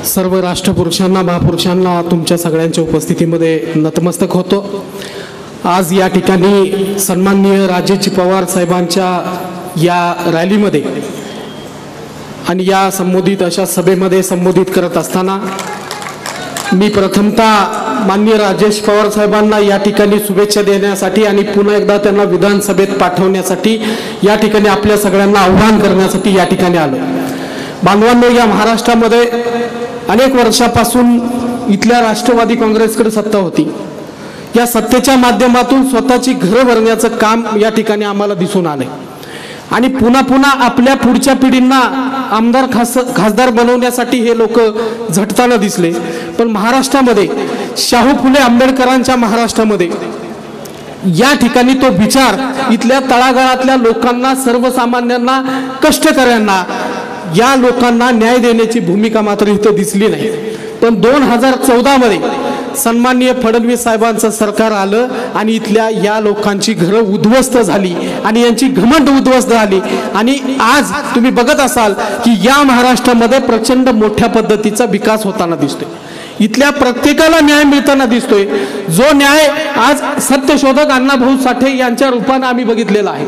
सर्व राष्ट्रपुरुषांना महापुरुषांना तुमच्या सगळ्यांच्या उपस्थितीमध्ये नतमस्तक होतो। आज या ठिकाणी सन्माननीय राजेश पवार साहेबांच्या या रॅलीमध्ये आणि या संबोधित अशा सभेमध्ये संबोधित करत असताना मी प्रथमतः माननीय राजेश पवार साहेबांना या ठिकाणी शुभेच्छा देण्यासाठी आणि पुन्हा एकदा त्यांना विधानसभेत पाठवण्यासाठी या ठिकाणी आपल्या सगळ्यांना आव्हान करण्यासाठी या ठिकाणी आलो। बांधवांनो, या महाराष्ट्रामध्ये अनेक वर्षापासून इथल्या राष्ट्रवादी काँग्रेसकडे सत्ता होती। या सत्तेच्या माध्यमातून स्वतःची घरं भरण्याचं काम या ठिकाणी आम्हाला दिसून आले आणि पुन्हा पुन्हा आपल्या पुढच्या पिढींना आमदार खासदार बनवण्यासाठी हे लोक झटताना दिसले। पण महाराष्ट्रामध्ये शाहू फुले आंबेडकरांच्या महाराष्ट्रामध्ये या ठिकाणी तो विचार इथल्या तळागाळातल्या लोकांना, सर्वसामान्यांना, कष्टकऱ्यांना, या लोकांना न्याय देण्याची भूमिका मात्र इथं दिसली नाही। पण 2014 मध्ये सन्माननीय फडणवीस साहेबांचं सरकार आलं आणि इथल्या या लोकांची घरं उद्ध्वस्त झाली आणि यांची घमंड उद्ध्वस्त झाली आणि आज तुम्ही बघत असाल की या महाराष्ट्रामध्ये प्रचंड मोठ्या पद्धतीचा विकास होताना दिसतोय। इथल्या प्रत्येकाला न्याय मिळताना दिसतोय। जो न्याय आज सत्यशोधक अण्णाभाऊ साठे यांच्या रूपाने आम्ही बघितलेला आहे।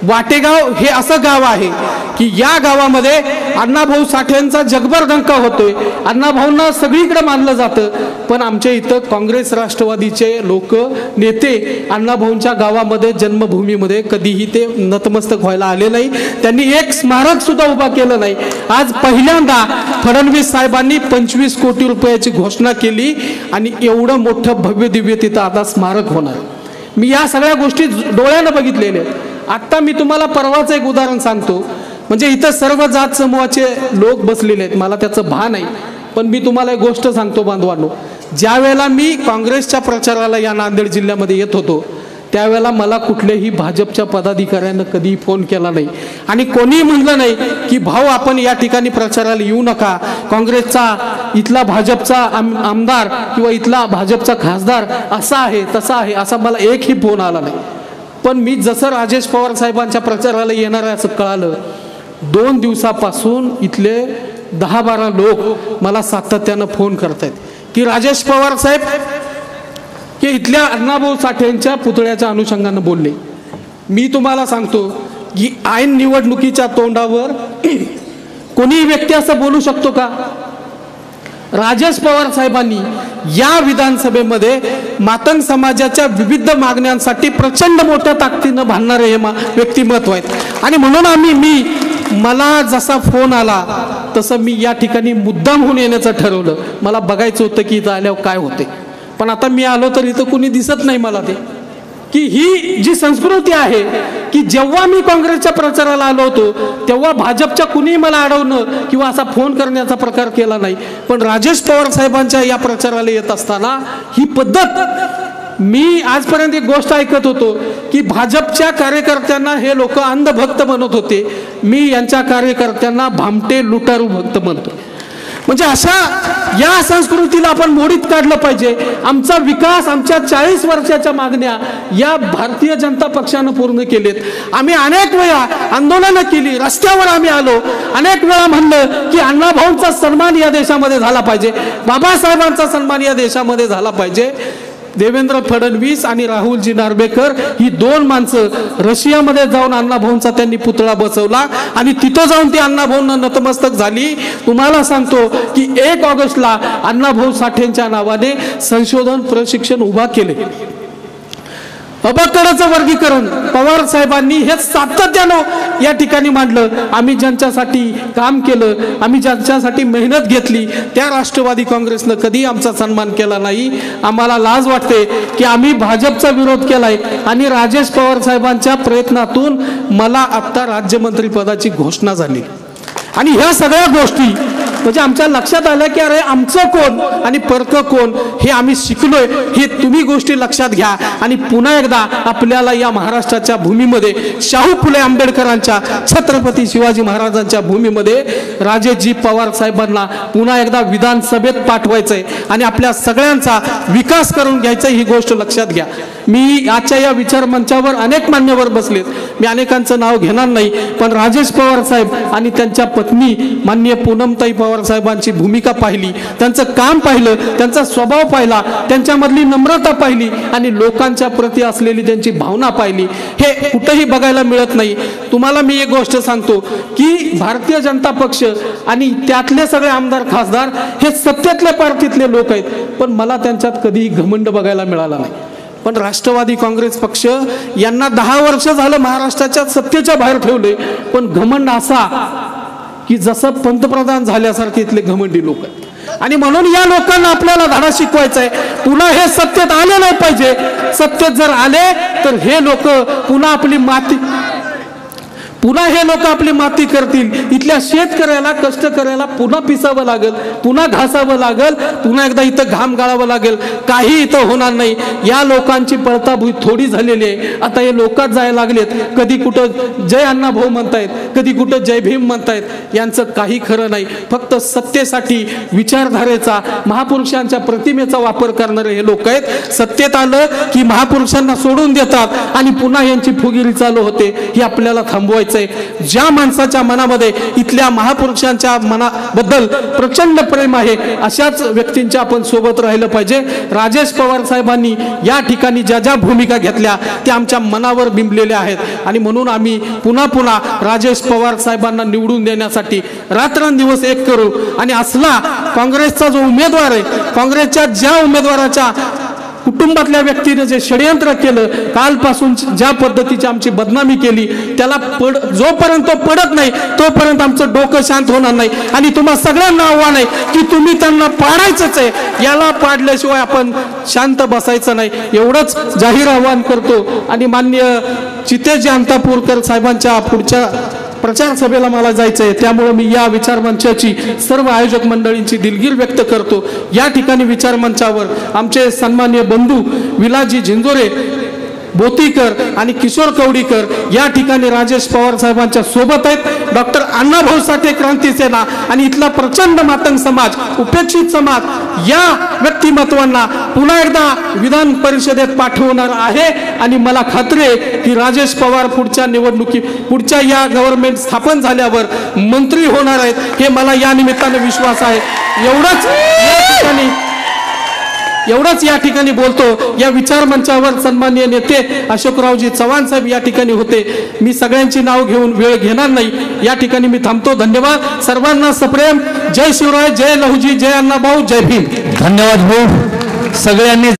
वाटेगाव हे असं गाव आहे की या गावामध्ये अण्णाभाऊ साठेंचा जगभर डंका होतोय। अण्णाभाऊंना सगळीकडे मानलं जातं, पण आमच्या इथं काँग्रेस राष्ट्रवादीचे लोक नेते अण्णाभाऊंच्या गावामध्ये जन्मभूमीमध्ये कधीही ते नतमस्तक व्हायला आले नाही। त्यांनी एक स्मारक सुद्धा उभा केलं नाही। आज पहिल्यांदा फडणवीस साहेबांनी 25 कोटी रुपयाची घोषणा केली आणि एवढं मोठं भव्य दिव्य तिथं आता स्मारक होणार। मी या सगळ्या गोष्टी डोळ्यानं बघितलेल्या आहेत। आता मी तुम्हाला परवाचं एक उदाहरण सांगतो, म्हणजे इथं सर्व जात समूहाचे लोक बसलेले आहेत, मला त्याचं भान नाही, पण मी तुम्हाला एक गोष्ट सांगतो बांधवांनो। ज्या वेळेला मी काँग्रेसच्या प्रचाराला या नांदेड जिल्ह्यामध्ये येत होतो त्यावेळेला मला कुठल्याही भाजपच्या पदाधिकाऱ्यांना कधी फोन केला नाही आणि कोणी म्हणलं नाही की भाऊ आपण या ठिकाणी प्रचाराला येऊ नका, काँग्रेसचा इथला भाजपचा आमदार किंवा इथला भाजपचा खासदार असा आहे तसा आहे, असा मला एकही फोन आला नाही। पण मी जसं राजेश पवार साहेबांच्या प्रचाराला येणार आहे असं कळालं, 2 दिवसापासून इथले 10-12 लोक मला सातत्यानं फोन करतायत की राजेश पवार साहेब हे इथल्या अण्णाभाऊ साठेंच्या पुतळ्याच्या अनुषंगानं बोलले। मी तुम्हाला सांगतो की ऐन निवडणुकीच्या तोंडावर कोणी व्यक्ती असं बोलू शकतो का? राजेश पवार साहेबांनी या विधानसभेमध्ये मातंग समाजाच्या विविध मागण्यांसाठी प्रचंड मोठ्या ताकदीनं भांडणारे हे व्यक्तिमत्व आहेत आणि म्हणून मला जसा फोन आला तसं मी या ठिकाणी मुद्दाम होऊन येण्याचं ठरवलं। मला बघायचं होतं की इथं आल्यावर काय होते, पण आता मी आलो तर इथं कुणी दिसत नाही मला ते की ही जी संस्कृती आहे की जेव्हा मी काँग्रेसच्या प्रचाराला आलो होतो तेव्हा भाजपच्या कुणी मला अडवणं किंवा असा फोन करण्याचा प्रकार केला नाही, पण राजेश पवार साहेबांच्या या प्रचाराला येत असताना ही पद्धत मी आजपर्यंत एक गोष्ट ऐकत होतो की भाजपच्या कार्यकर्त्यांना हे लोक अंधभक्त म्हणत होते, मी यांच्या कार्यकर्त्यांना भामटे लुटारू भक्त म्हणतो। म्हणजे अशा या संस्कृतीला आपण मोडीत काढलं पाहिजे। आमचा विकास, आमच्या 40 वर्षाच्या मागण्या या भारतीय जनता पक्षानं पूर्ण केलेत। आम्ही अनेक वेळा आंदोलनं केली, रस्त्यावर आम्ही आलो, अनेक वेळा म्हणलं की अण्णाभाऊंचा सन्मान या देशामध्ये झाला पाहिजे, बाबासाहेबांचा सन्मान या देशामध्ये झाला पाहिजे। देवेंद्र फडणवीस आणि राहुलजी नार्वेकर ही 2 माणसं रशियामध्ये जाऊन अण्णाभाऊंचा त्यांनी पुतळा बसवला आणि तिथं जाऊन ती अण्णाभाऊंना नतमस्तक झाली। तुम्हाला सांगतो की 1 ऑगस्टला अण्णाभाऊ साठेंच्या नावाने संशोधन प्रशिक्षण उभा केले। अबकडाचं वर्गीकरण पवार साहेबांनी हे सातत्यानं या ठिकाणी मांडलं। आम्ही ज्यांच्यासाठी काम केलं, आम्ही ज्यांच्यासाठी मेहनत घेतली त्या राष्ट्रवादी काँग्रेसनं कधी आमचा सन्मान केला नाही। आम्हाला लाज वाटते की आम्ही भाजपचा विरोध केलाय आणि राजेश पवार साहेबांच्या प्रयत्नातून मला आता राज्यमंत्री पदाची घोषणा झाली आणि ह्या सगळ्या गोष्टी म्हणजे आमच्या लक्षात आलं की अरे आमचं कोण आणि परक कोण हे आम्ही शिकलोय। हे तुम्ही गोष्टी लक्षात घ्या आणि पुन्हा एकदा आपल्याला या महाराष्ट्राच्या भूमीमध्ये शाहू फुले आंबेडकरांच्या, छत्रपती शिवाजी महाराजांच्या भूमीमध्ये राजेशजी पवार साहेबांना पुन्हा एकदा विधानसभेत पाठवायचंय आणि आपल्या सगळ्यांचा विकास करून घ्यायचा, ही गोष्ट लक्षात घ्या। मी आजच्या या विचार मंचावर अनेक मान्यवर बसलेत, मी अनेकांचं नाव घेणार नाही, पण राजेश पवार साहेब आणि त्यांच्या पत्नी माननीय पूनमताई पवार साहेबांची भूमिका पाहिली, त्यांचं काम पाहिलं, त्यांचा स्वभाव पाहिला, त्यांच्यामधली नम्रता पाहिली आणि लोकांच्या प्रती असलेली त्यांची भावना पाहिली, हे कुठेही बघायला मिळत नाही. तुम्हाला मी एक गोष्ट सांगतो की भारतीय जनता पक्ष आणि त्यातले सगळे आमदार खासदार हे सत्तेतल्या पार्टीतले लोक आहेत, पण मला त्यांच्यात कधीही घमंड बघायला मिळाला नाही. पण राष्ट्रवादी काँग्रेस पक्ष यांना 10 वर्ष झालं महाराष्ट्राच्या सत्तेच्या बाहेर ठेवले, पण घमंड असा की जसं पंतप्रधान झाल्यासारखे इथले घमंडी लोक आहेत. आणि म्हणून या लोकांना आपल्याला धडा शिकवायचा आहे. पुन्हा हे सत्तेत आले नाही पाहिजे. सत्तेत जर आले तर हे लोक पुन्हा आपली माती करतील. इथल्या शेतकऱ्याला कष्टकऱ्याला पुन्हा पिसावं लागेल, पुन्हा घासावं लागेल, पुन्हा एकदा इथं घाम गाळावं लागेल. काही इथं होणार नाही. या लोकांची पळताभुई थोडी झालेली आहे. आता हे लोकात जायला लागलेत. कधी कुठं जय अण्णा भाऊ म्हणतायत, कधी कुठं जय भीम म्हणतायत. यांचं काही खरं नाही. फक्त सत्तेसाठी विचारधारेचा, महापुरुषांच्या प्रतिमेचा वापर करणारे हे लोक आहेत. सत्तेत आलं की महापुरुषांना सोडून देतात आणि पुन्हा यांची फुगिरी चालू होते. हे आपल्याला थांबवायचं. ज्या माणसाच्या मनामध्ये इथल्या महापुरुषांच्या मनाबद्दल प्रचंड प्रेम आहे, अशाच व्यक्तींच्या आपण सोबत राहिलं पाहिजे. राजेश पवार साहेबांनी या ठिकाणी ज्या ज्या भूमिका घेतल्या त्या आमच्या मनावर बिंबलेल्या आहेत आणि म्हणून आम्ही पुन्हा राजेश पवार साहेबांना निवडून देण्यासाठी रात्रंदिवस एक करू. आणि असला काँग्रेसचा जो उमेदवार आहे, काँग्रेसच्या ज्या उमेदवाराच्या कुटुंबातल्या व्यक्तीने जे षडयंत्र केलं, कालपासून ज्या पद्धतीची आमची बदनामी केली, त्याला जोपर्यंत तो पडत नाही तोपर्यंत आमचं डोकं शांत होणार नाही. आणि तुम्हा सगळ्यांना आव्हान आहे की तुम्ही त्यांना पाडायचंच आहे. याला पाडल्याशिवाय आपण शांत बसायचं नाही. एवढंच जाहीर आव्हान करतो. आणि माननीय चितेजी अंतापूरकर साहेबांच्या पुढच्या प्रचार सभेला मला जायचंय, त्यामुळे मी या विचार मंचाची सर्व आयोजक मंडळींची दिलगीर व्यक्त करतो. या ठिकाणी विचार मंचावर आमचे सन्माननीय बंधू विलाजी झिंजोरे बोतीकर आणि किशोर कवडीकर या ठिकाणी राजेश पवार साहेबांच्या सोबत आहेत. डॉक्टर अण्णाभाऊ साठे क्रांती सेना आणि इथला प्रचंड मातंग समाज, उपेक्षित समाज या व्यक्तिमत्वांना पुन्हा एकदा विधान परिषदेत पाठवणार आहे. आणि मला खात्री आहे की राजेश पवार पुढच्या या गव्हर्नमेंट स्थापन झाल्यावर मंत्री होणार आहेत, हे मला या निमित्ताने विश्वास आहे. एवढंच या ठिकाणी बोलतो. या विचार मंचावर सन्माननीय नेते अशोकरावजी चव्हाण साहेब या ठिकाणी होते. मी सगळ्यांची नाव घेऊन वेळ घेणार नाही. या ठिकाणी मी थांबतो. धन्यवाद. सर्वांना सप्रेम जय शिवराय, जय लहुजी, जय अण्णाभाऊ, जय भीम. धन्यवाद भाऊ. सगळ्यांनी